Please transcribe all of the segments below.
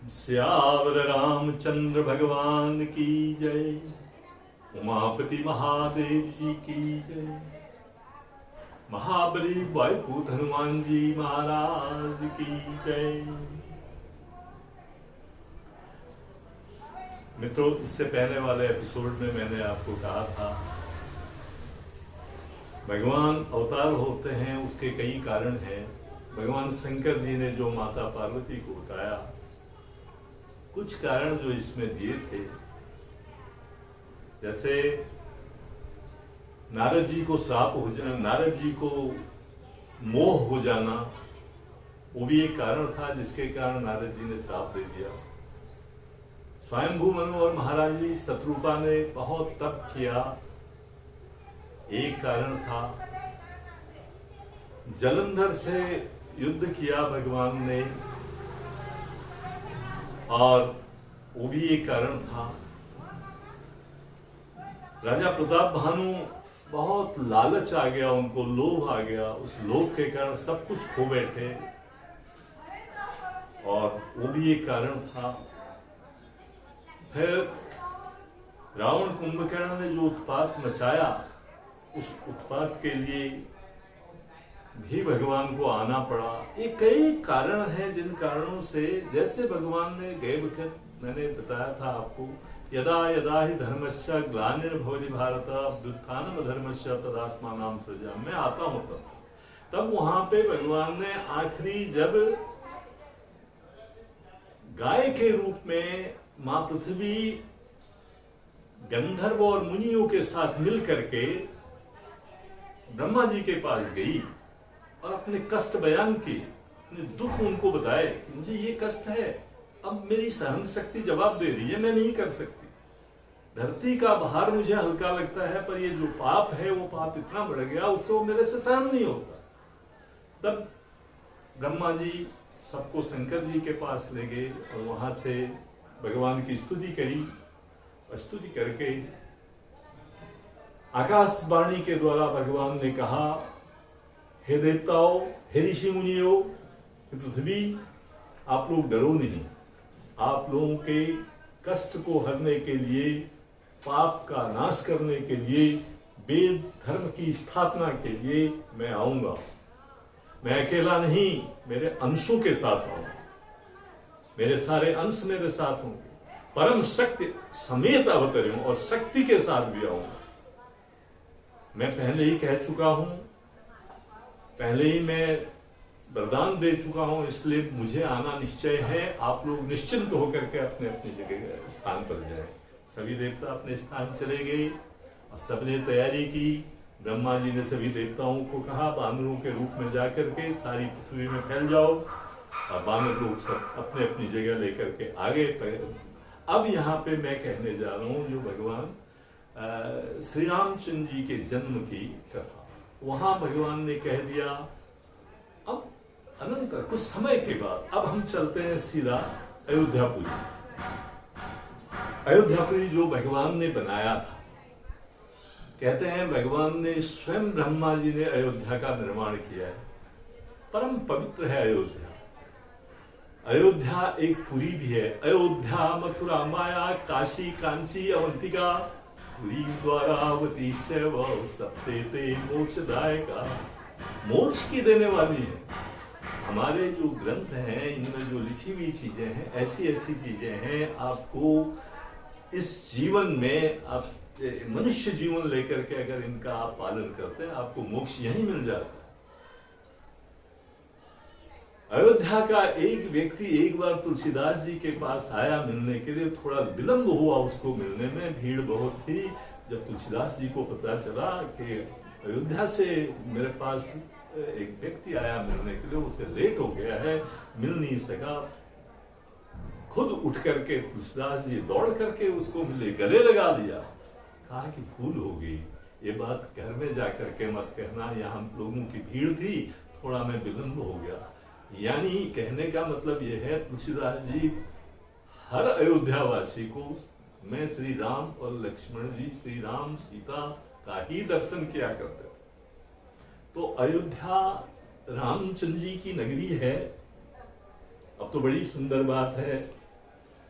सियावर रामचंद्र भगवान की जय। उमापति महादेव जी की जय। महाबली वायुपुत्र हनुमान जी महाराज की जय। मित्रों, इससे पहले वाले एपिसोड में मैंने आपको कहा था भगवान अवतार होते हैं, उसके कई कारण हैं। भगवान शंकर जी ने जो माता पार्वती को उठाया, कुछ कारण जो इसमें दिए थे, जैसे नारद जी को श्राप हो जाना, नारद जी को मोह हो जाना, वो भी एक कारण था जिसके कारण नारद जी ने श्राप दे दिया। स्वयंभू मनु और महाराजी शत्रुपा ने बहुत तप किया, एक कारण था। जलंधर से युद्ध किया भगवान ने, और वो भी एक कारण था। राजा प्रताप भानु बहुत लालच आ गया, उनको लोभ आ गया, उस लोभ के कारण सब कुछ खो बैठे, और वो भी एक कारण था। फिर रावण कुंभकर्ण ने जो उत्पात मचाया, उस उत्पात के लिए भी भगवान को आना पड़ा। ये कई कारण हैं जिन कारणों से, जैसे भगवान ने गए वक्त मैंने बताया था आपको, यदा यदा ही धर्मस्य ग्लानिर्भवति भारत अभ्युत्थानम धर्मस्य तदात्मानं सृजामि। मैं आता हूं तब वहां पे भगवान ने आखिरी जब गाय के रूप में मां पृथ्वी गंधर्व और मुनियों के साथ मिल करके ब्रह्मा जी के पास गई और अपने कष्ट बयान किए, अपने दुख उनको बताए कि मुझे ये कष्ट है, अब मेरी सहन शक्ति जवाब दे रही है, मैं नहीं कर सकती। धरती का भार मुझे हल्का लगता है, पर ये जो पाप है वो पाप इतना बढ़ गया, उससे वो मेरे से सहन नहीं होता। तब ब्रह्मा जी सबको शंकर जी के पास ले गए और वहां से भगवान की स्तुति करी, और स्तुति करके आकाशवाणी के द्वारा भगवान ने कहा, हे देवताओं, हे ऋषि मुनियों, पृथ्वी, आप लोग डरो नहीं। आप लोगों के कष्ट को हरने के लिए, पाप का नाश करने के लिए, वेद धर्म की स्थापना के लिए मैं आऊंगा। मैं अकेला नहीं, मेरे अंशों के साथ आऊंगा, मेरे सारे अंश मेरे साथ होंगे, परम शक्ति समेत अवतरूं और शक्ति के साथ भी आऊंगा। मैं पहले ही कह चुका हूं, पहले ही मैं वरदान दे चुका हूं, इसलिए मुझे आना निश्चय है। आप लोग निश्चिंत होकर के अपने अपनी जगह स्थान पर जाएं। सभी देवता अपने स्थान चले गए और सबने तैयारी की। ब्रह्मा जी ने सभी देवताओं को कहा, बानरों के रूप में जाकर के सारी पृथ्वी में फैल जाओ, और बानर लोग सब अपने अपनी जगह लेकर के आगे। अब यहाँ पे मैं कहने जा रहा हूँ जो भगवान श्री रामचंद्र जी के जन्म की कथा। वहां भगवान ने कह दिया, अब अनंत कुछ समय के बाद अब हम चलते हैं सीधा अयोध्यापुरी। अयोध्यापुरी जो भगवान ने बनाया था, कहते हैं भगवान ने स्वयं, ब्रह्मा जी ने अयोध्या का निर्माण किया है। परम पवित्र है अयोध्या। अयोध्या एक पुरी भी है। अयोध्या, मथुरा, माया, काशी, कांची, अवंतिका, पुरी द्वारावती सप्ते मोक्षदायका, मोक्ष की देने वाली है। हमारे जो ग्रंथ हैं, इनमें जो लिखी हुई चीजें हैं, ऐसी ऐसी चीजें हैं, आपको इस जीवन में, आप मनुष्य जीवन लेकर के अगर इनका आप पालन करते हैं, आपको मोक्ष यहीं मिल जाता है। अयोध्या का एक व्यक्ति एक बार तुलसीदास जी के पास आया मिलने के लिए, थोड़ा विलंब हुआ उसको मिलने में, भीड़ बहुत थी। जब तुलसीदास जी को पता चला कि अयोध्या से मेरे पास एक व्यक्ति आया मिलने के लिए, उसे लेट हो गया है, मिल नहीं सका, खुद उठ करके तुलसीदास जी दौड़ करके उसको मिले, गले लगा लिया, कहा कि भूल हो गई, ये बात घर में जाकर के मत कहना, यहाँ लोगों की भीड़ थी, थोड़ा मैं विलंब हो गया। यानी कहने का मतलब यह है, तुलसीदास जी हर अयोध्यावासी को, मैं श्री राम और लक्ष्मण जी, श्री राम सीता का ही दर्शन किया करते थे। तो अयोध्या रामचंद्र जी की नगरी है। अब तो बड़ी सुंदर बात है,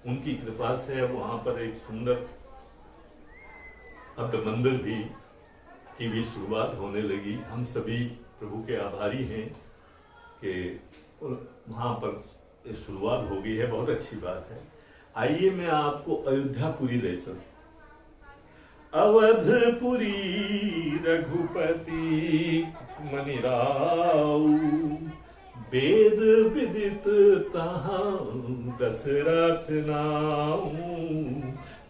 उनकी कृपा से वहां पर एक सुंदर अब मंदिर की भी शुरुआत होने लगी। हम सभी प्रभु के आभारी हैं कि वहां पर शुरुआत हो गई है, बहुत अच्छी बात है। आइए मैं आपको अयोध्यापुरी ले चलूं। अवधपुरी रघुपति मनिराऊ, वेद विदित तहाँ दशरथ नाऊ,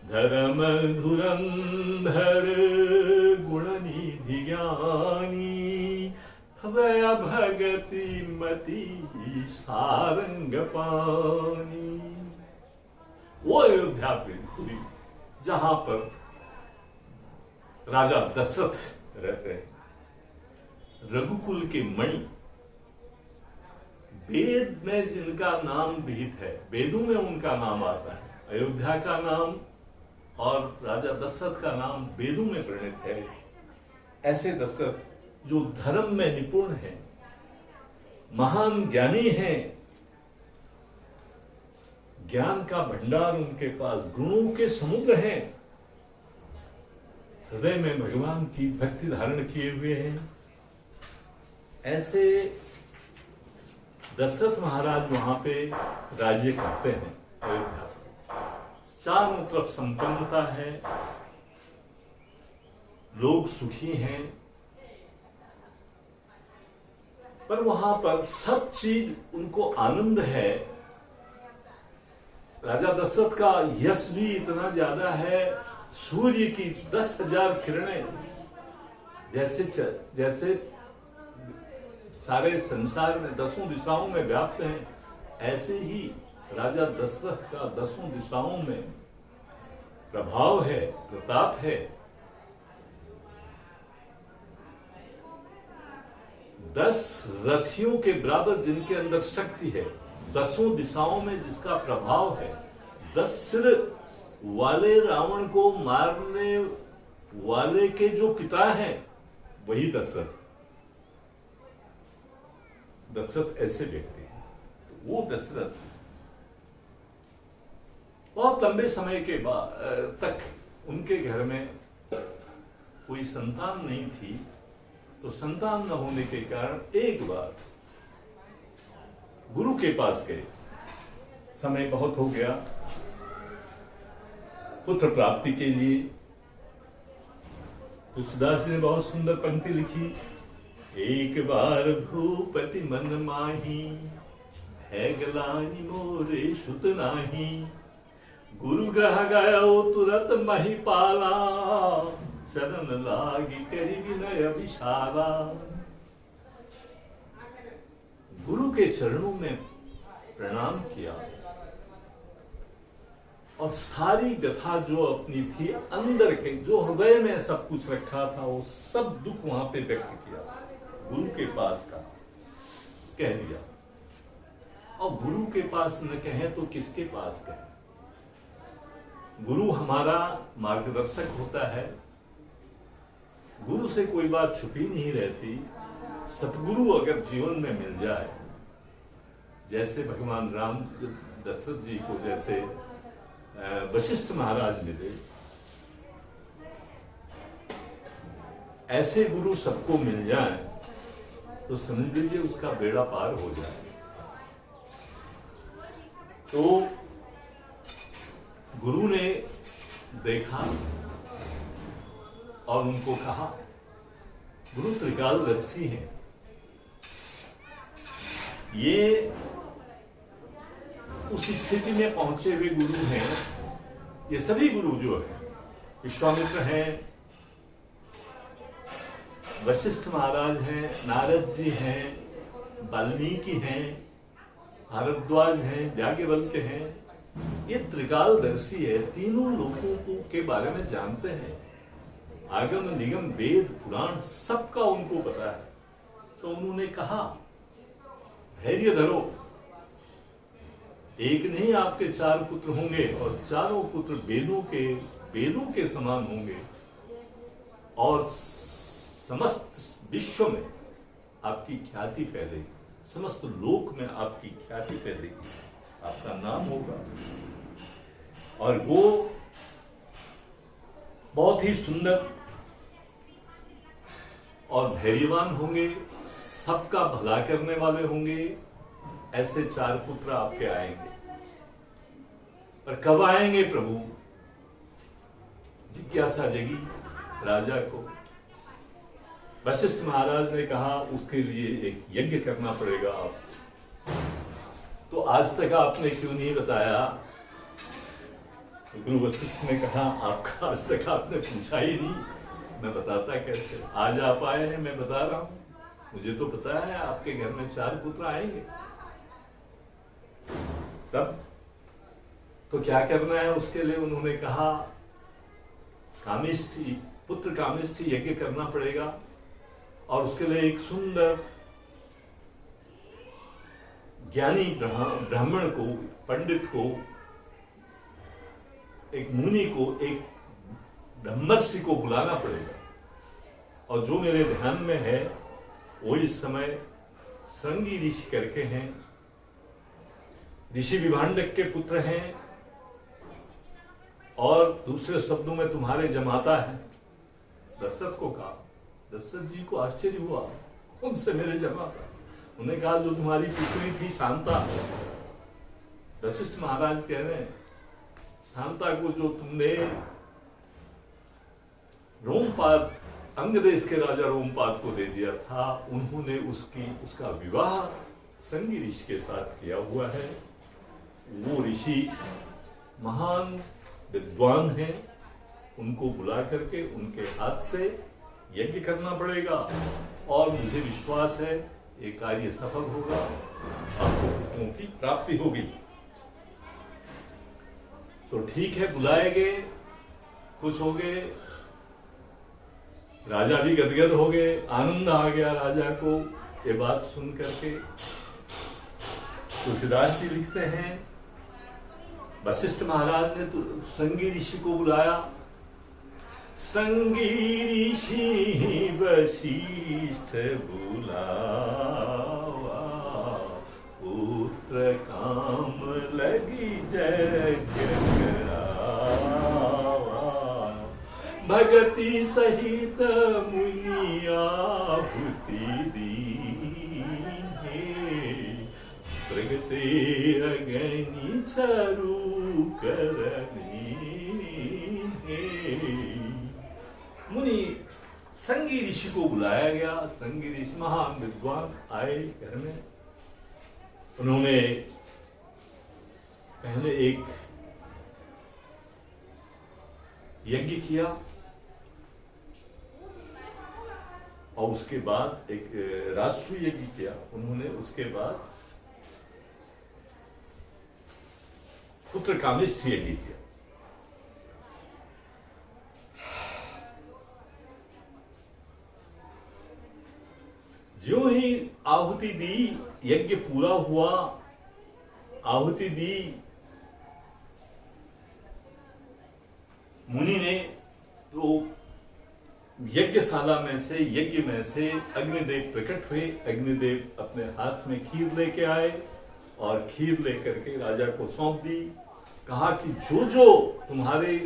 धर्म धुरंधर गुणनिधि ज्ञानी, भय भगति मति सारंग पानी। वो अयोध्यापुरी जहां पर राजा दशरथ रहते हैं, रघुकुल के मणि, वेद में जिनका नाम विहित है, वेदों में उनका नाम आता है। अयोध्या का नाम और राजा दशरथ का नाम वेदों में वर्णित है। ऐसे दशरथ जो धर्म में निपुण हैं, महान ज्ञानी हैं, ज्ञान का भंडार उनके पास, गुणों के समुद्र हैं, हृदय में भगवान की भक्ति धारण किए हुए हैं। ऐसे दशरथ महाराज वहां पे राज्य करते हैं। अयोध्या चारों तरफ संपन्नता है, लोग सुखी हैं, पर वहां पर सब चीज उनको आनंद है। राजा दशरथ का यश भी इतना ज्यादा है, सूर्य की 10,000 किरणें जैसे सारे संसार में 10 दिशाओं में व्याप्त हैं, ऐसे ही राजा दशरथ का 10 दिशाओं में प्रभाव है, प्रताप है। 10 रथियों के बराबर जिनके अंदर शक्ति है, 10 दिशाओं में जिसका प्रभाव है, 10 सिर वाले रावण को मारने वाले के जो पिता हैं वही दशरथ ऐसे व्यक्ति हैं। वो दशरथ बहुत लंबे समय के बाद तक उनके घर में कोई संतान नहीं थी, तो संतान न होने के कारण एक बार गुरु के पास गए। समय बहुत हो गया पुत्र प्राप्ति के लिए। तुलसीदास जी ने बहुत सुंदर पंक्ति लिखी, एक बार भूपति मन माही, है गलानी मोरे सुत नाही, गुरु ग्रह गयो तुरत महिपाला, चरण लागी करी विनय विशाला। गुरु के चरणों में प्रणाम किया और सारी व्यथा जो अपनी थी अंदर के, जो हृदय में सब कुछ रखा था, वो सब दुख वहां पे व्यक्त किया, गुरु के पास का कह दिया। और गुरु के पास न कहें तो किसके पास कहें? गुरु हमारा मार्गदर्शक होता है, गुरु से कोई बात छुपी नहीं रहती। सतगुरु अगर जीवन में मिल जाए, जैसे भगवान राम दशरथ जी को जैसे वशिष्ठ महाराज मिले, ऐसे गुरु सबको मिल जाए तो समझ लीजिए उसका बेड़ा पार हो जाए। तो गुरु ने देखा और उनको कहा, गुरु त्रिकालदर्शी हैं, ये उस स्थिति में पहुंचे हुए गुरु हैं। ये सभी गुरु जो है, विश्वामित्र हैं, वशिष्ठ महाराज हैं, नारद जी हैं, वाल्मीकि हैं, भारद्वाज हैं, याज्ञवल्क्य हैं, ये त्रिकालदर्शी है, तीनों लोगों के बारे में जानते हैं। आगम निगम वेद पुराण सबका उनको पता है। तो उन्होंने कहा, धैर्य धरो, एक नहीं आपके 4 पुत्र होंगे और चारों पुत्र वेदों के समान होंगे और समस्त विश्व में आपकी ख्याति फैलेगी, समस्त लोक में आपकी ख्याति फैलेगी, आपका नाम होगा। और वो बहुत ही सुंदर और धैर्यवान होंगे, सबका भला करने वाले होंगे। ऐसे 4 पुत्र आपके आएंगे। पर कब आएंगे प्रभु? जिज्ञासा जगी राजा को। वशिष्ठ महाराज ने कहा उसके लिए एक यज्ञ करना पड़ेगा आप। तो आज तक आपने क्यों नहीं बताया? तो गुरु वशिष्ठ ने कहा आपका आज तक आपने पूछा ही नहीं, मैं बताता कैसे? आज आप आए हैं, मैं बता रहा हूं। मुझे तो पता है आपके घर में 4 पुत्र आएंगे। तब तो क्या करना है उसके लिए? उन्होंने कहा कामिष्ठी, पुत्र कामिष्ठी यज्ञ करना पड़ेगा। और उसके लिए एक सुंदर ज्ञानी ब्राह्मण को, पंडित को, एक मुनि को, एक ब्रह्मर्षि को बुलाना पड़ेगा। और जो मेरे ध्यान में है वो इस समय श्रृंगी ऋषि करके हैं, ऋषि विभांडक के पुत्र हैं। और दूसरे शब्दों में तुम्हारे जमाता है। दशरथ को कहा, दशरथ जी को आश्चर्य हुआ, उनसे मेरे जमाता? उन्हें कहा जो तुम्हारी पुत्री थी शांता। वशिष्ठ महाराज कह रहे हैं शांता को जो तुमने रोमपाद, अंग देश के राजा रोमपाद को दे दिया था, उन्होंने उसका विवाह श्रृंगी ऋषि के साथ किया हुआ है। वो ऋषि महान विद्वान हैं, उनको बुला करके उनके हाथ से यज्ञ करना पड़ेगा। और मुझे विश्वास है ये कार्य सफल होगा, आपको पुत्रों की प्राप्ति होगी। तो ठीक है, बुलाए गए, खुश हो गए, राजा भी गदगद हो गए, आनंद आ गया राजा को ये बात सुन करके। तुलसीदास जी लिखते हैं वशिष्ठ महाराज ने तो श्रृंगी ऋषि को बुलाया। श्रृंगी ऋषि वशिष्ठ बुलावा, पुत्र काम लगी यज्ञ करावा। भगति सहित मुनि आहुति दीने, प्रगटे अग्नि चारु करनी। मुनि श्रृंगी ऋषि को बुलाया गया। श्रृंगी ऋषि महान विद्वान आए घर में। उन्होंने पहले एक यज्ञ किया और उसके बाद एक राजसूय यज्ञ किया उन्होंने। उसके बाद पुत्र कामिष्ठ यज्ञ किया। जो ही आहुति दी, यज्ञ पूरा हुआ, आहुति दी, मुनि ने तो यज्ञशाला में से, यज्ञ में से अग्निदेव प्रकट हुए। अग्निदेव अपने हाथ में खीर लेके आए और खीर लेकर के राजा को सौंप दी। कहा कि जो जो तुम्हारे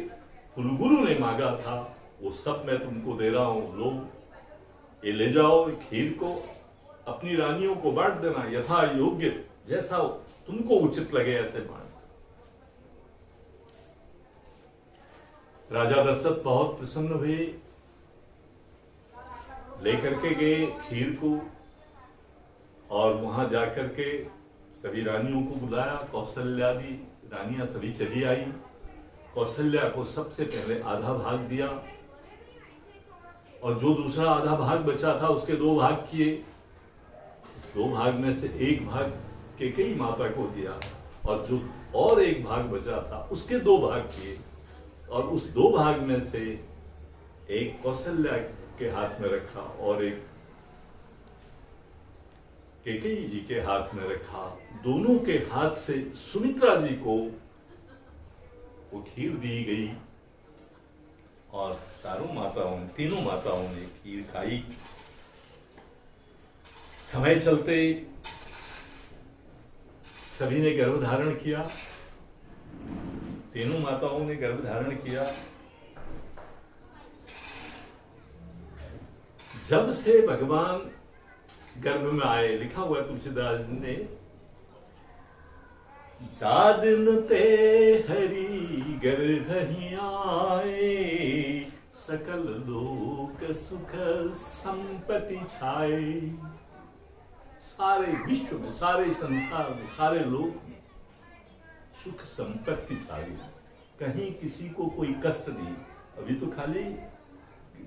कुलगुरु ने मांगा था वो सब मैं तुमको दे रहा हूं, लो ये ले जाओ, खीर को अपनी रानियों को बांट देना, यथा योग्य, जैसा तुमको उचित लगे ऐसे बांट। राजा दशरथ बहुत प्रसन्न हुए, लेकर के गए खीर को और वहां जाकर के सभी रानियों को बुलाया। कौशल्यादि रानियां सभी चली आई। कौशल्या को सबसे पहले आधा भाग दिया और जो दूसरा आधा भाग बचा था उसके 2 भाग किए। 2 भाग में से 1 भाग कैकेयी माता को दिया और जो और 1 भाग बचा था उसके 2 भाग किए। और उस 2 भाग में से एक कौशल्या के हाथ में रखा और एक कैकेयी जी के हाथ में रखा। दोनों के हाथ से सुमित्रा जी को वो खीर दी गई और तीनों माताओं ने खीर खाई। समय चलते सभी ने गर्भ धारण किया। तीनों माताओं ने गर्भ धारण किया। जब से भगवान गर्भ में आए, लिखा हुआ तुलसीदास जी ने, जादिन ते हरि गर्भ ही आए, सकल लोक सुख संपत्ति छाए। सारे विश्व में, सारे संसार में, सारे लोक में सुख संपत्ति छाई, कहीं किसी को कोई कष्ट नहीं। अभी तो खाली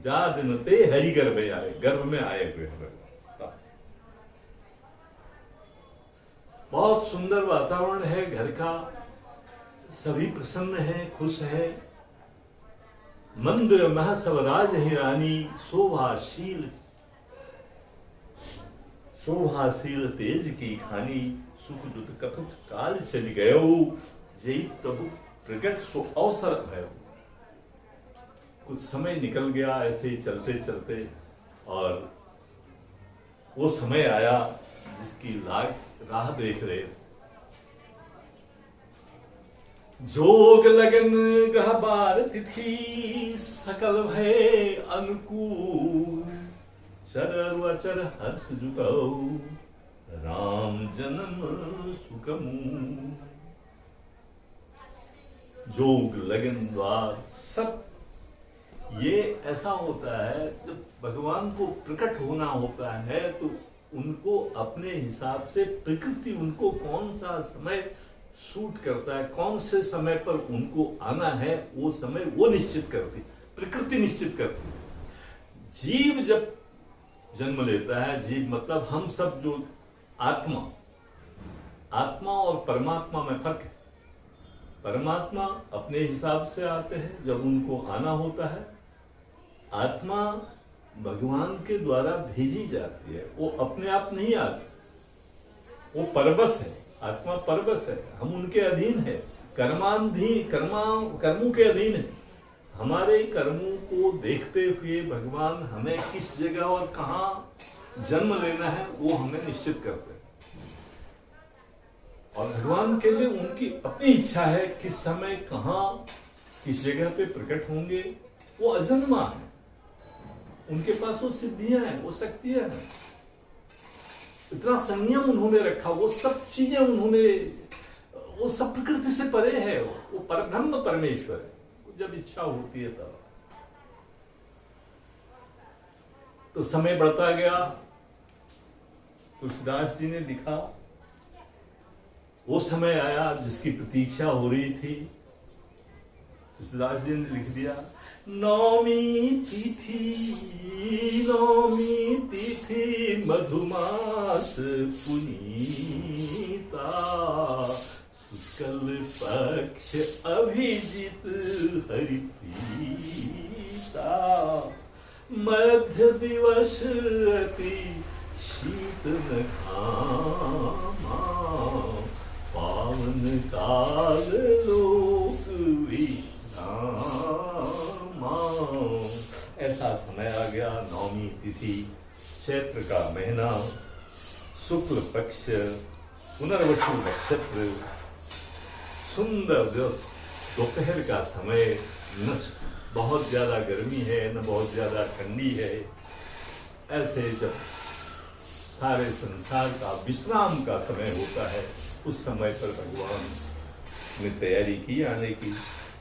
जादिन ते हरि गर्भ आए, गर्भ में आए हुए हैं। बहुत सुंदर वातावरण है घर का, सभी प्रसन्न हैं, खुश हैं। मंदिर मह सब राज ही रानी, शोभाशील शोभाशील तेज की खानी, सुख दुत कथुत काल चल गयो, जय प्रभु प्रगट सो अवसर भयो। कुछ समय निकल गया ऐसे ही चलते चलते, और वो समय आया जिसकी राह देख रहे। जोग लगन ग्रह बार तिथि, सकल भय अनुकूल, चर वचर हर्ष जुटौ, राम जन्म सुखमूल। जोग लगन द्वार सब ये ऐसा होता है, जब भगवान को प्रकट होना होता है तो उनको अपने हिसाब से प्रकृति उनको कौन सा समय सूट करता है, कौन से समय पर उनको आना है, वो समय वो निश्चित करती, प्रकृति निश्चित करती। जीव जब जन्म लेता है, जीव मतलब हम सब जो आत्मा और परमात्मा में फर्क है। परमात्मा अपने हिसाब से आते हैं जब उनको आना होता है, आत्मा भगवान के द्वारा भेजी जाती है, वो अपने आप नहीं आती, वो परबस है। आत्मा परबस है, हम उनके अधीन है, कर्मों के अधीन है। हमारे कर्मों को देखते हुए भगवान हमें किस जगह और कहाँ जन्म लेना है वो हमें निश्चित करते हैं। और भगवान के लिए उनकी अपनी इच्छा है किस समय कहाँ किस जगह पे प्रकट होंगे। वो अजन्मा है, उनके पास वो सिद्धियां हैं, वो शक्तियां हैं, इतना संयम उन्होंने रखा, वो सब चीजें उन्होंने, वो सब प्रकृति से परे है। वो परब्रह्म परमेश्वर है, जब इच्छा होती है तब। तो समय बढ़ता गया, तुलसीदास जी ने लिखा, वो समय आया जिसकी प्रतीक्षा हो रही थी। तुलसीदास जी ने लिख दिया, नौमी तिथि मधुमास पुनीता, शुक्ल पक्ष अभिजित हरिप्रीता, मध्य दिवस अति शीत न घामा, पावन काल लोक विश्रामा। ऐसा समय आ गया, नौमी तिथि, चैत्र का महीना, शुक्ल पक्ष, पुनर्वसु नक्षत्र, सुंदर दोपहर का समय, न बहुत ज्यादा गर्मी है न बहुत ज्यादा ठंडी है। ऐसे जब सारे संसार का विश्राम का समय होता है, उस समय पर भगवान ने तैयारी की आने की।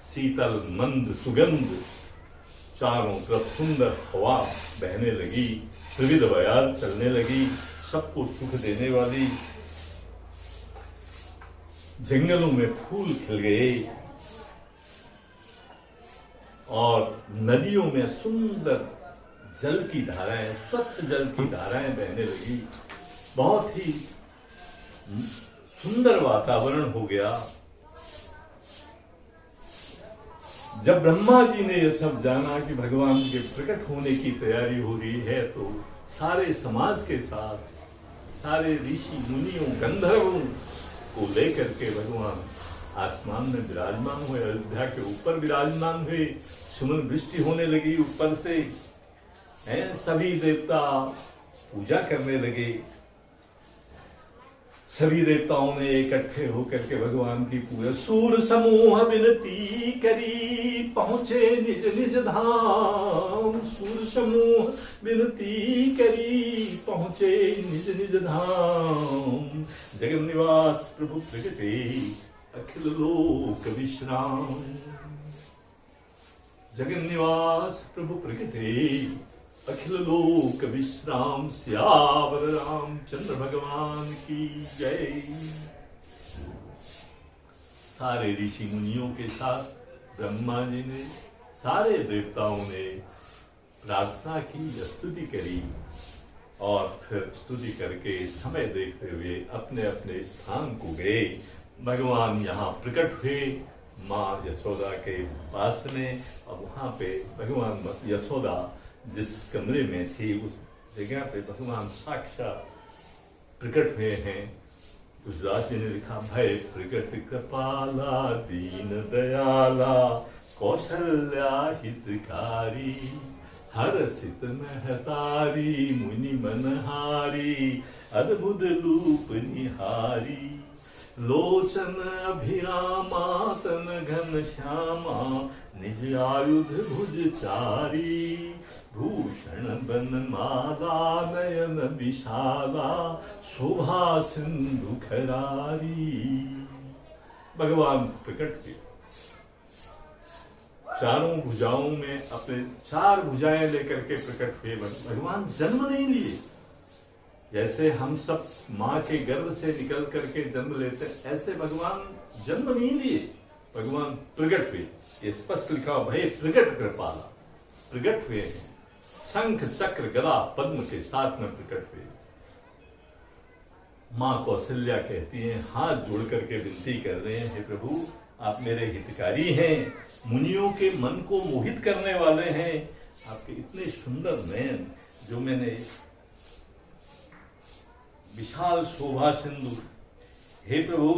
शीतल मंद सुगंध, चारों तरफ सुंदर हवा बहने लगी, विविध बयार चलने लगी, सबको सुख देने वाली। जंगलों में फूल खिल गए और नदियों में सुंदर जल की धाराएं, स्वच्छ जल की धाराएं बहने लगी। बहुत ही सुंदर वातावरण हो गया। जब ब्रह्मा जी ने यह सब जाना कि भगवान के प्रकट होने की तैयारी हो रही है, तो सारे समाज के साथ सारे ऋषि मुनियों गंधर्वों को लेकर के भगवान आसमान में विराजमान हुए, अयोध्या के ऊपर विराजमान हुए। सुमन वृष्टि होने लगी ऊपर से, सभी देवता पूजा करने लगे। सभी देवताओं ने इकट्ठे होकर के भगवान की पूजा, सूर समूह विनती करी पहुंचे निज निज धाम। सूर समूह विनती करी पहुंचे निज निज धाम। जगन निवास प्रभु प्रगटे अखिल लोक विश्राम। जगन निवास प्रभु प्रगटे अखिल लोक विश्राम। सियावर रामचंद्र भगवान की जय। सारे ऋषि मुनियों के साथ ब्रह्मा जी ने, सारे देवताओं ने प्रार्थना की, स्तुति करी और फिर स्तुति करके समय देखते हुए अपने अपने स्थान को गए। भगवान यहाँ प्रकट हुए माँ यशोदा के पास में, और वहाँ पे भगवान यशोदा जिस कमरे में थी उस जगह पे भगवान साक्षात प्रकट हुए हैं। तुलसीदास जी ने लिखा, भय प्रकट कृपाला दीन दयाला कौशल्या हितकारी हर्षित महतारी मुनि मनहारी अद्भुत रूप निहारी। लोचन अभिरामा तन घन श्यामा निज आयुध भुज चारी। भूषण बन माला नयन विशाला शोभा सिंधु खरारी। भगवान प्रकट हुए चारों भुजाओं में, अपने चार भुजाएं लेकर के प्रकट हुए। भगवान जन्म नहीं लिए, जैसे हम सब माँ के गर्भ से निकल करके जन्म लेते हैं, ऐसे भगवान जन्म नहीं लिए, भगवान प्रकट हुए। ये स्पष्ट लिखा, भय प्रकट कृपाला, प्रकट हुए हैं। शंख चक्र गदा पद्म के साथ में प्रकट हुए। माँ कौशल्या कहती हैं, हाथ जोड़ करके विनती कर रहे हैं, हे प्रभु आप मेरे हितकारी हैं, मुनियों के मन को मोहित करने वाले हैं। आपके इतने सुंदर नयन, जो मैंने विशाल शोभा सिंधु, हे प्रभु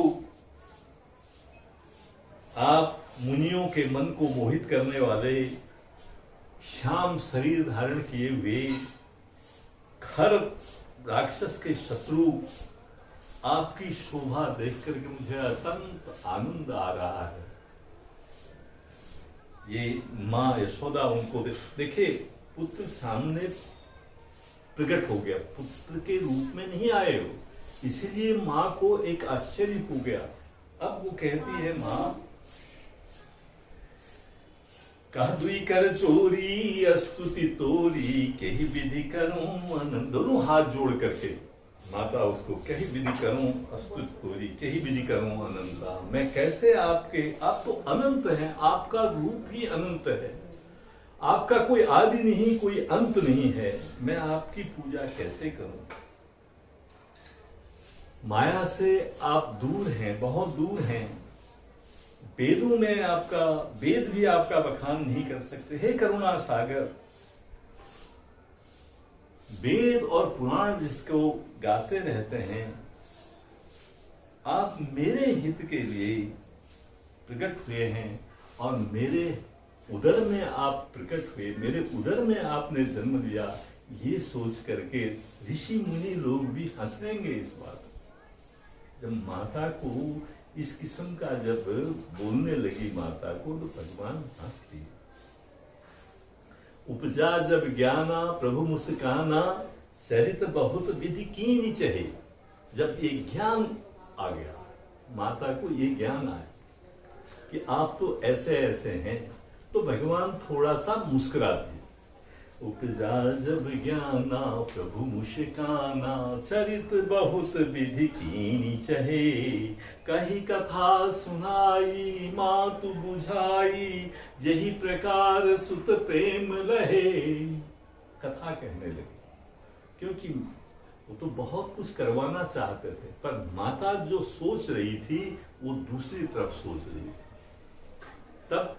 आप मुनियों के मन को मोहित करने वाले, श्याम शरीर धारण किए हुए, खर राक्षस के शत्रु, आपकी शोभा देख करके मुझे अत्यंत आनंद आ रहा है। ये माँ यशोदा उनको देखे, पुत्र सामने प्रकट हो गया, पुत्र के रूप में नहीं आए हो, इसलिए माँ को एक आश्चर्य हो गया। अब वो कहती है, माँ कह दुई कर चोरी स्तुति तोरी कही विधि करूं आनंद। दोनों हाथ जोड़ करके माता उसको, कही विधि करूं स्तुति तोरी कही विधि करूं आनंदा। मैं कैसे आपके, आप तो अनंत हैं, आपका रूप ही अनंत है, आपका कोई आदि नहीं कोई अंत नहीं है, मैं आपकी पूजा कैसे करूं। माया से आप दूर हैं, बहुत दूर हैं, वेदों में आपका, वेद भी आपका बखान नहीं कर सकते। हे करुणा सागर, वेद और पुराण जिसको गाते रहते हैं, आप मेरे हित के लिए प्रकट हुए हैं और मेरे उदर में आप प्रकट हुए, मेरे उदर में आपने जन्म लिया। ये सोच करके ऋषि मुनि लोग भी हंसेंगे इस बात। जब माता को इस किस्म का जब बोलने लगी माता को, तो भगवान हंसती। उपजा जब ज्ञाना प्रभु मुस्काना चरित बहुत विधि कीनी चहे। जब ये ज्ञान आ गया, माता को ये ज्ञान आया कि आप तो ऐसे ऐसे हैं, तो भगवान थोड़ा सा मुस्कुराती। उपजा जब ज्ञाना प्रभु मुस्काना चरित बहुत विधि कीनी चहे। कही कथा सुनाई मातु बुझाई यही प्रकार सुत प्रेम लहे। कथा कहने लगे, क्योंकि वो तो बहुत कुछ करवाना चाहते थे, पर माता जो सोच रही थी वो दूसरी तरफ सोच रही थी। तब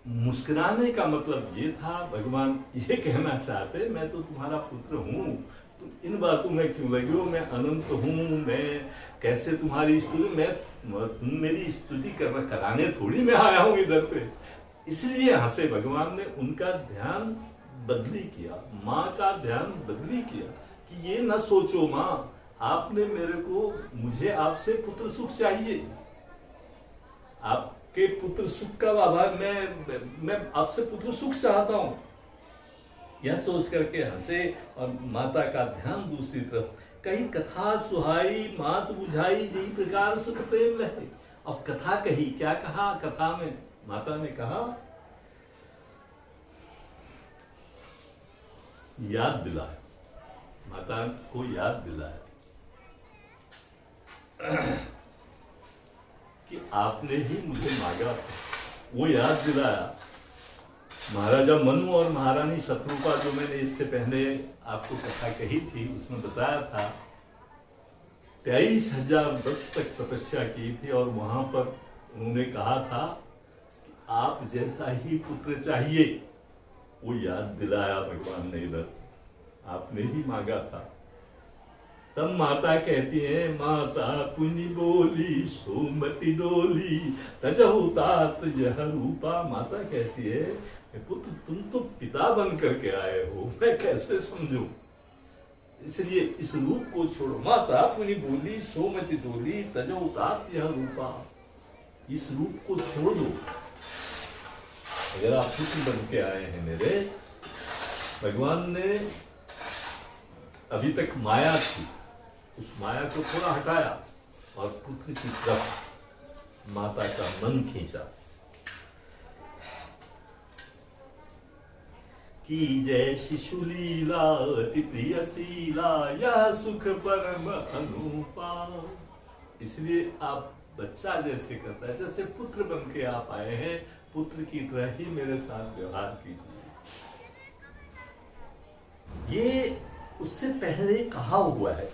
मुस्कुराने का मतलब ये था, भगवान ये कहना चाहते, मैं तो तुम्हारा पुत्र हूँ, तुम इन बातों में क्यों लगे हो, मैं अनंत हूँ, मैं कैसे तुम्हारी स्तुति, तुम मेरी स्तुति कराने थोड़ी मैं आया हूँ इधर पे। इसलिए हंसे भगवान ने, उनका ध्यान बदली किया, माँ का ध्यान बदली किया कि ये न सोचो माँ आपने मेरे को, मुझे आपसे पुत्र सुख चाहिए, आपके पुत्र सुख का आभार, मैं आपसे पुत्र सुख चाहता हूं। यह सोच करके हंसे और माता का ध्यान दूसरी तरफ। कही कथा सुहाई मात बुझाई यही प्रकार सुख प्रेम लहे। अब कथा कही, क्या कहा कथा में? माता ने कहा, याद दिलाया, माता को याद दिलाया कि आपने ही मुझे मांगा था। वो याद दिलाया। महाराजा मनु और महारानी शत्रुपा, जो मैंने इससे पहले आपको कथा कही थी, उसमें बताया था 23,000 वर्ष तक तपस्या की थी और वहां पर उन्होंने कहा था आप जैसा ही पुत्र चाहिए। वो याद दिलाया भगवान ने इधर, आपने ही मांगा था। तब माता कहती है, माता पुनि बोली सोमति डोली तजहु तात यह रूपा। माता कहती है, पुत्र तुम तो पिता बन करके आए हो, मैं कैसे समझूं, इसलिए इस रूप को छोड़ो। माता पुनि बोली सोमति डोली तजहु तात यह रूपा, इस रूप को छोड़ दो। अगर आप पुत्र बन के आए हैं मेरे, भगवान ने अभी तक माया थी, उस माया को थोड़ा हटाया और पुत्र की तरफ माता का मन खींचा। की जय शिशु लीला अति प्रिय शीला यह सुख परम अनुपा। इसलिए आप बच्चा जैसे करता है, जैसे पुत्र बन के आप आए हैं, पुत्र की तरह ही मेरे साथ व्यवहार कीजिए। ये उससे पहले कहा हुआ है,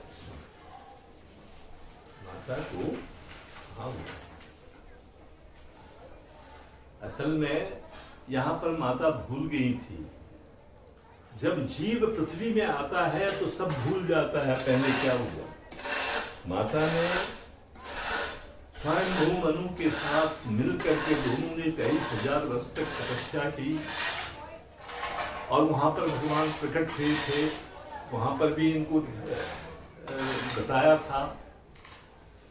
माता को कहा हुआ। असल में यहां पर माता भूल गई थी। जब जीव पृथ्वी में आता है तो सब भूल जाता है पहले क्या हुआ। माता ने स्वयं मनु के साथ मिलकर के दोनों ने 23,000 वर्ष तक तपस्या की और वहां पर भगवान प्रकट हुए थे। वहां पर भी इनको बताया था,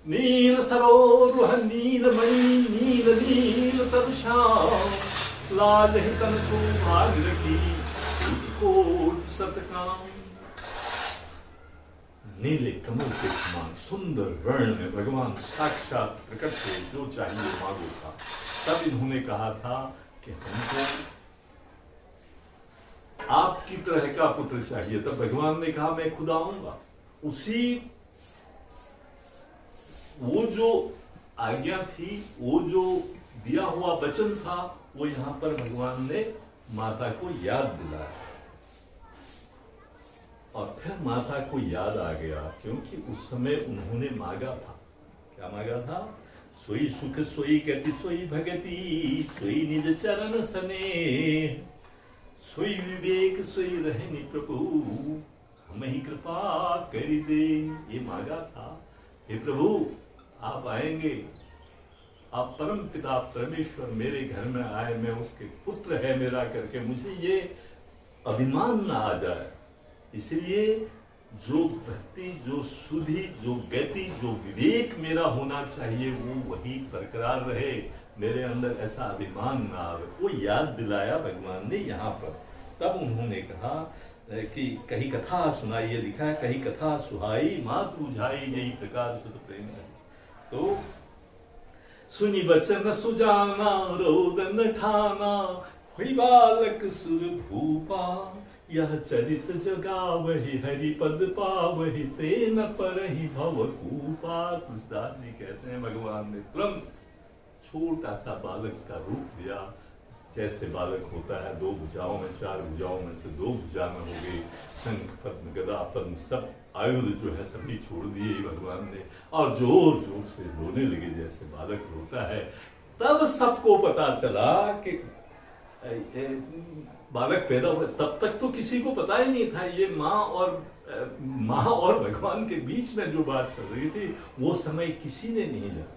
नील सरोरुह नील मणि नील नील तब श्याम लाल तन सुभाग रखी कोट सतकाम। नीले कमल के समान सुंदर वर्ण में भगवान साक्षात प्रकट हुए, जो चाहिए मांगो था। तब इन्होंने कहा था कि हमको आपकी तरह का पुत्र चाहिए। तब भगवान ने कहा मैं खुद आऊंगा। उसी वो जो आज्ञा थी, वो जो दिया हुआ वचन था, वो यहां पर भगवान ने माता को याद दिलाया। और फिर माता को याद आ गया, क्योंकि उस समय उन्होंने मांगा था। क्या मांगा था? सोई सुख सोई गति सोई भगति सोई निज चरण सने सोई विवेक सोई रहनी प्रभु हम ही कृपा करी दे। ये मांगा था, हे प्रभु आप आएंगे, आप परम पिता परमेश्वर मेरे घर में आए, मैं उसके पुत्र है मेरा करके, मुझे ये अभिमान ना आ जाए। इसलिए जो भक्ति, जो शुद्धि, जो गति, जो विवेक मेरा होना चाहिए, वो वही बरकरार रहे, मेरे अंदर ऐसा अभिमान ना आवे। वो याद दिलाया भगवान ने यहाँ पर। तब उन्होंने कहा कि कही कथा सुनाई, ये लिखा है, कही कथा सुहाई मात बुझाई यही प्रकार शुद्ध प्रेम है। तो सुनी बचन सुजाना रोदन ठाना हुई बालक सुर भूपा यह चरित जगा वही हरि पद पावहि तेन परहि भव कूपा। तुलसीदास जी कहते हैं भगवान ने तुरंत छोटा सा बालक का रूप लिया। जैसे बालक होता है, 2 भुजाओं में, 4 भुजाओं में से 2 भुजा में हो गई, शंख पद्म गदा पद्म सब आयुध जो है सभी छोड़ दिए भगवान ने, और जोर जोर से रोने लगे जैसे बालक रोता है। तब सबको पता चला कि बालक पैदा हुआ। तब तक तो किसी को पता ही नहीं था, ये माँ और भगवान के बीच में जो बात चल रही थी, वो समय किसी ने नहीं जाना।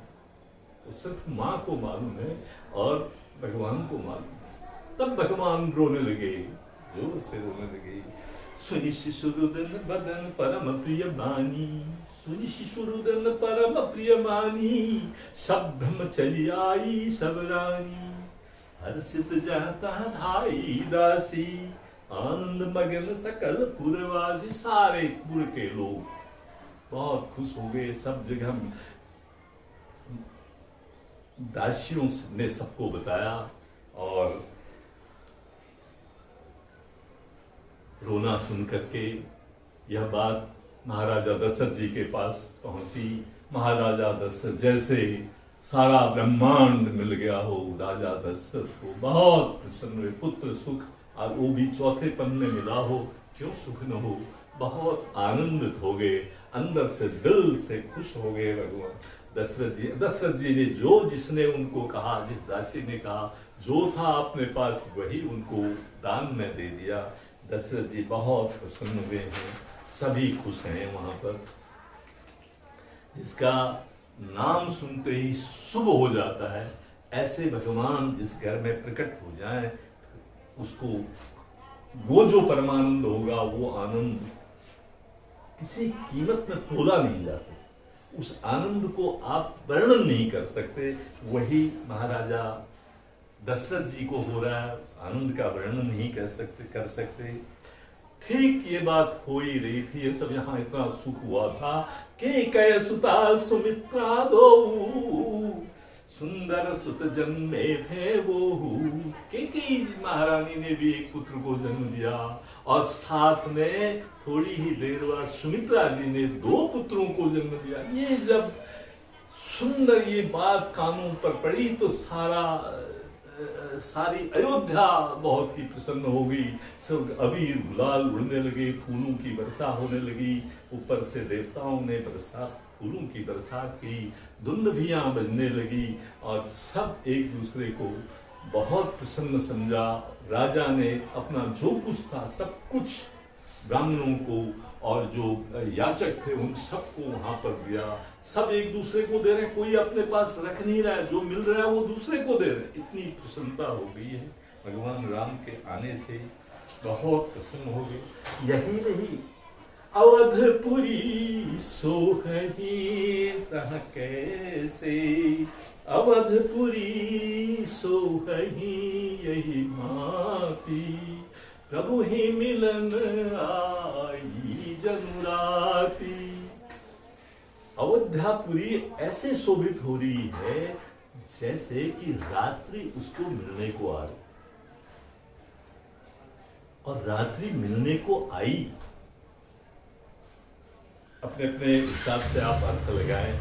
तो सिर्फ माँ को मालूम है और भगवान को मालूम। तब भगवान रोने लगे, जोर से रोने लगे। सुनि शिशुरुदन बदन परम प्रिय बानी, सुनि शिशुरुदन परम प्रिय बानी, सब भ्रम चली आई सब रानी, हर्षित जहता धाई दासी, आनंद मगन सकल पुरवासी। सारे पुर के लोग बहुत खुश हो गए। सब जगह दासियों ने सबको बताया और रोना सुन करके यह बात महाराजा दशरथ जी के पास पहुंची। महाराजा दशरथ जैसे सारा ब्रह्मांड मिल गया हो, राजा दशरथ को बहुत प्रसन्न हुए। पुत्र सुख और वो भी चौथे पन में मिला हो, क्यों सुख न हो। बहुत आनंदित हो गए, अंदर से दिल से खुश हो गए भगवान दशरथ जी ने जो जिसने उनको कहा, जिस दासी ने कहा, जो था अपने पास वही उनको दान में दे दिया। दशरथ जी बहुत प्रसन्न हुए हैं, सभी खुश हैं वहां पर। जिसका नाम सुनते ही शुभ हो जाता है, ऐसे भगवान जिस घर में प्रकट हो जाए उसको वो जो परमानंद होगा, वो आनंद किसी कीमत में तोला नहीं जाता। उस आनंद को आप वर्णन नहीं कर सकते, वही महाराजा दशरथ जी को हो रहा है। उस आनंद का वर्णन नहीं कर सकते। ठीक ये बात हो ही रही थी, ये सब यहाँ इतना सुख हुआ था कि कय सुता सुमित्रा दो, सुंदर सुत जन्मे थे वो। केकई महारानी ने भी एक पुत्र को जन्म दिया और साथ में थोड़ी ही देर बाद सुमित्रा जी ने 2 पुत्रों को जन्म दिया। ये जब सुंदर ये बात कानों पर पड़ी तो सारी अयोध्या बहुत ही प्रसन्न हो गई। सब अबीर गुलाल उड़ने लगे, फूलों की वर्षा होने लगी। ऊपर से देवताओं ने फूलों की बरसात की, धुंदभियां बजने लगी और सब एक दूसरे को बहुत प्रसन्न समझा। राजा ने अपना जो कुछ था सब कुछ ब्राह्मणों को और जो याचक थे उन सबको वहां पर दिया। सब एक दूसरे को दे रहे, कोई अपने पास रख नहीं रहा है, जो मिल रहा है वो दूसरे को दे रहे। इतनी प्रसन्नता हो गई है भगवान राम के आने से, बहुत प्रसन्न हो गए। यही नहीं, अवधपुरी सोहनी तह कैसे, अवधपुरी सोहनी यही माती, प्रभु ही मिलन आई जनुराती। अयोध्यापुरी ऐसे शोभित हो रही है जैसे कि रात्रि उसको मिलने को आ रही, और रात्रि मिलने को आई। अपने अपने हिसाब से आप अर्थ लगाएं।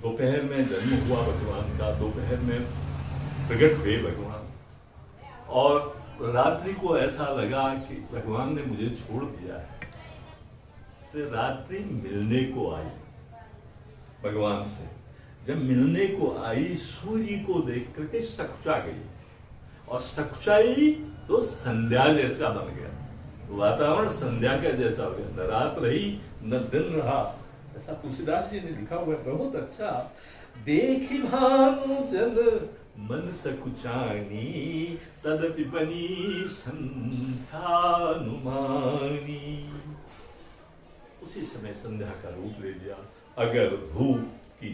दोपहर में जन्म हुआ भगवान का, दोपहर में प्रकट हुए भगवान, और रात्रि को ऐसा लगा कि भगवान ने मुझे छोड़ दिया है, इसलिए रात्रि मिलने को आई भगवान से। जब मिलने को आई, सूर्य को देख करके सकुचा गई, और सकुचाई तो संध्या जैसा बन गया, वातावरण संध्या का जैसा हो गया। न रात रही न दिन रहा, ऐसा तुलसीदास जी ने लिखा हुआ है, बहुत अच्छा। देखी भानु जन मन सकुचानी, तदपि बनी संध्यानुमानी। उसी समय संध्या का रूप ले लिया। अगर धूप की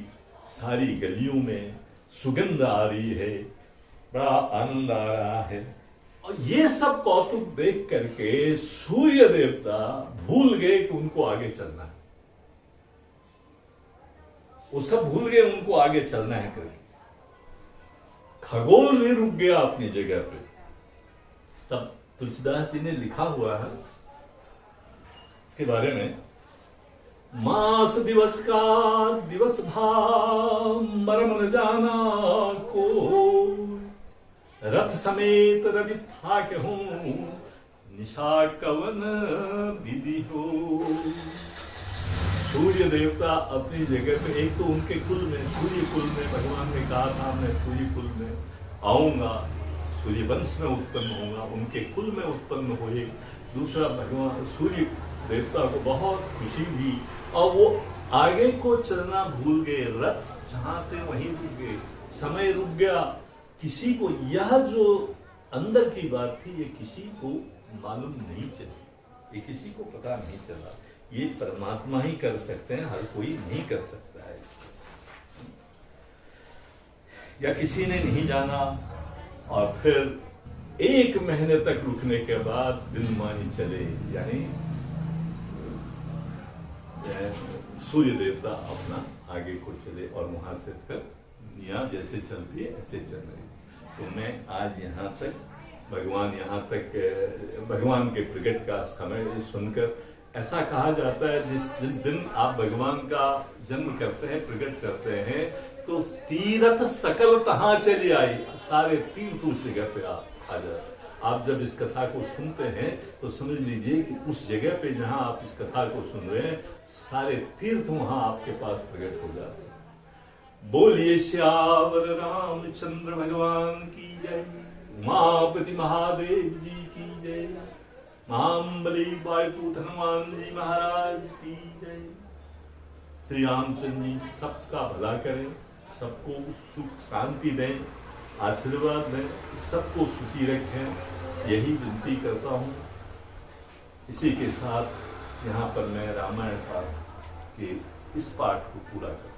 सारी गलियों में सुगंध आ रही है, बड़ा आनंद आ रहा है, और ये सब कौतुक देख करके सूर्य देवता भूल गए कि उनको आगे चलना है। वो सब भूल गए उनको आगे चलना है करके। खगोल भी रुक गया अपनी जगह पे। तब तुलसीदास जी ने लिखा हुआ है इसके बारे में, मास दिवस का दिवस भाव मरम न जाना को, रथ समेत रवि था कहूं निशा कवन विधि हो। सूर्य देवता अपनी जगह पे, एक तो उनके कुल में, सूर्य कुल में भगवान ने कहा था मैं सूर्य कुल में आऊंगा, सूर्य वंश में उत्पन्न होगा, उनके कुल में उत्पन्न हुए। दूसरा, भगवान सूर्य देवता को बहुत खुशी हुई और वो आगे को चलना भूल गए। रथ जहां थे वहीं रुक गए, समय रुक गया। किसी को यह जो अंदर की बात थी ये किसी को मालूम नहीं चली। ये किसी को पता नहीं चला। ये परमात्मा ही कर सकते हैं, हर कोई नहीं कर सकता है इसको। या किसी ने नहीं जाना और फिर 1 महीने तक रुकने के बाद दिन मानी चले, यानी सूर्य देवता अपना आगे को चले और वहां से फिर दुनिया जैसे चलती है ऐसे चल रही। तो मैं आज यहाँ तक भगवान के प्रकट का समय सुनकर ऐसा कहा जाता है, जिस दिन आप भगवान का जन्म करते हैं, प्रकट करते हैं, तो तीर्थ सकल तहाँ चली आई, सारे तीर्थ उस जगह पे आ जाते। आप जब इस कथा को सुनते हैं तो समझ लीजिए कि उस जगह पे जहां आप इस कथा को सुन रहे हैं, सारे तीर्थ वहां आपके पास प्रकट हो जाते हैं। बोलिए श्यावर रामचंद्र भगवान की जय, उमापति महादेव जी की जय, महाबली वायुपुत्र हनुमान जी महाराज की जय। श्री रामचंद्र जी सबका भला करें, सबको सुख शांति दें, आशीर्वाद दें, सबको सुखी रखें, यही विनती करता हूँ। इसी के साथ यहाँ पर मैं रामायण पाठ के इस पाठ को पूरा करता हूँ।